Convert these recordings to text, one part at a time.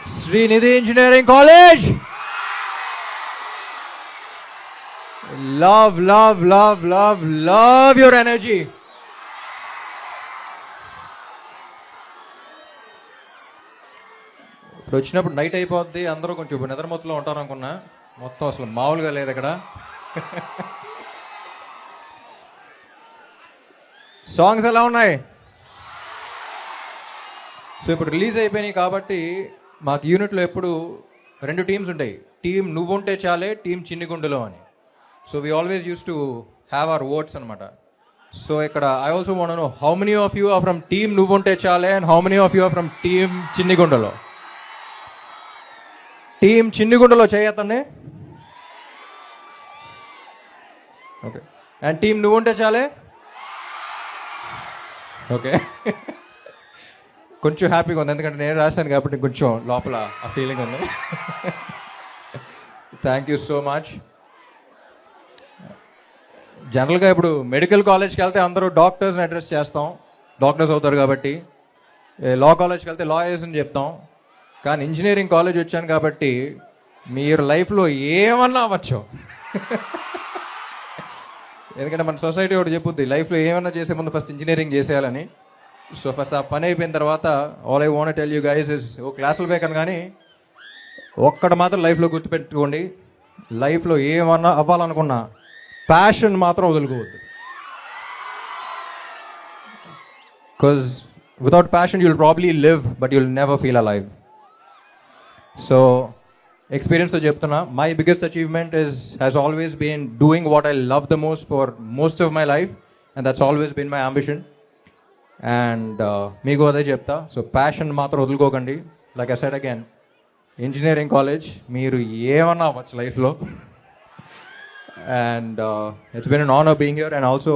Srinidhi Engineering College. Love, love, love, love, love your energy. ఇప్పుడు వచ్చినప్పుడు night అయిపోద్ది, అందరూ కొంచెం నిద్రమత్తులో ఉంటారు అనుకున్నా. మొత్తం అసలు మామూలుగా లేదు ఇక్కడ. సాంగ్స్ ఎలా ఉన్నాయి? సో ఇప్పుడు రిలీజ్ అయిపోయినాయి కాబట్టి మాకు యూనిట్లో ఎప్పుడు 2 టీమ్స్ ఉంటాయి. టీం నువ్వుంటే చాలే, టీం చిన్నిగుండలో అని. So we always use to have our votes అనమాట. సో ఇక్కడ I also want to know how many of you are from team Nuvvunte Chaale and how many of you are from team చిన్నిగుండలో. Team చిన్నిగుండలో చేయతండి. Okay. And team Nuvvunte Chaale. Okay. కొంచెం హ్యాపీగా ఉంది, ఎందుకంటే నేను రాశాను కాబట్టి కొంచెం లోపల ఆ ఫీలింగ్ ఉంది. Thank you so much. జనరల్గా ఇప్పుడు మెడికల్ కాలేజ్కి వెళ్తే అందరూ డాక్టర్స్ని అడ్రస్ చేస్తాం, డాక్టర్స్ అవుతారు కాబట్టి. లా కాలేజ్కి వెళ్తే లాయర్స్ అని చెప్తాం. కానీ ఇంజనీరింగ్ కాలేజ్ వచ్చాను కాబట్టి మీరు లైఫ్లో ఏమన్నా అవ్వచ్చు. ఎందుకంటే మన సొసైటీ ఒకటి చెప్పుద్ది, లైఫ్లో ఏమన్నా చేసే ముందు ఫస్ట్ ఇంజనీరింగ్ చేసేయాలని. సో ఫస్ట్ ఆ పని అయిపోయిన తర్వాత all I want tell you guys is, ఓ క్లాసులు బేకను కానీ ఒక్కడ మాత్రం లైఫ్లో గుర్తుపెట్టుకోండి, లైఫ్లో ఏమన్నా అవ్వాలనుకున్నా ప్యాషన్ మాత్రం వదులుకోవద్దు. Because without passion you'll probably live but you'll never feel alive. So ఎక్స్పీరియన్స్తో చెప్తున్నా, my biggest achievement has always been doing what I love the most for most of my life, and that's always been my ambition. And మీకు అదే చెప్తా, so passion మాత్రం వదులుకోకండి. Like I said again, engineering college మీరు ఏమన్నా అవ్వచ్చు లైఫ్లో. And it's been an honour being here, and also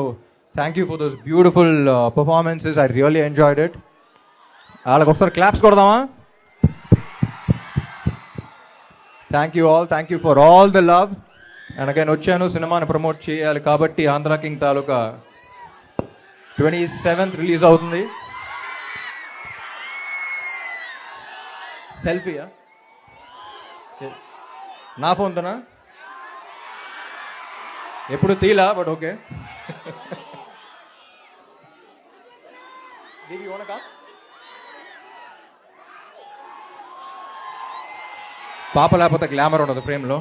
thank you for those beautiful performances. I really enjoyed it. వాళ్ళకి ఒకసారి క్లాప్స్ కొడదామా? Thank you all, thank you for all the love. And again వచ్చాను సినిమాని promote చేయాలి కాబట్టి Andhra king తాలూకా 27th release అవుతుంది. సెల్ఫీయా నా ఫోన్తోనా? ఎప్పుడు తీలా, బట్ ఓకే. పాప లేకపోతే గ్లామర్ ఉండదు ఫ్రేమ్లో.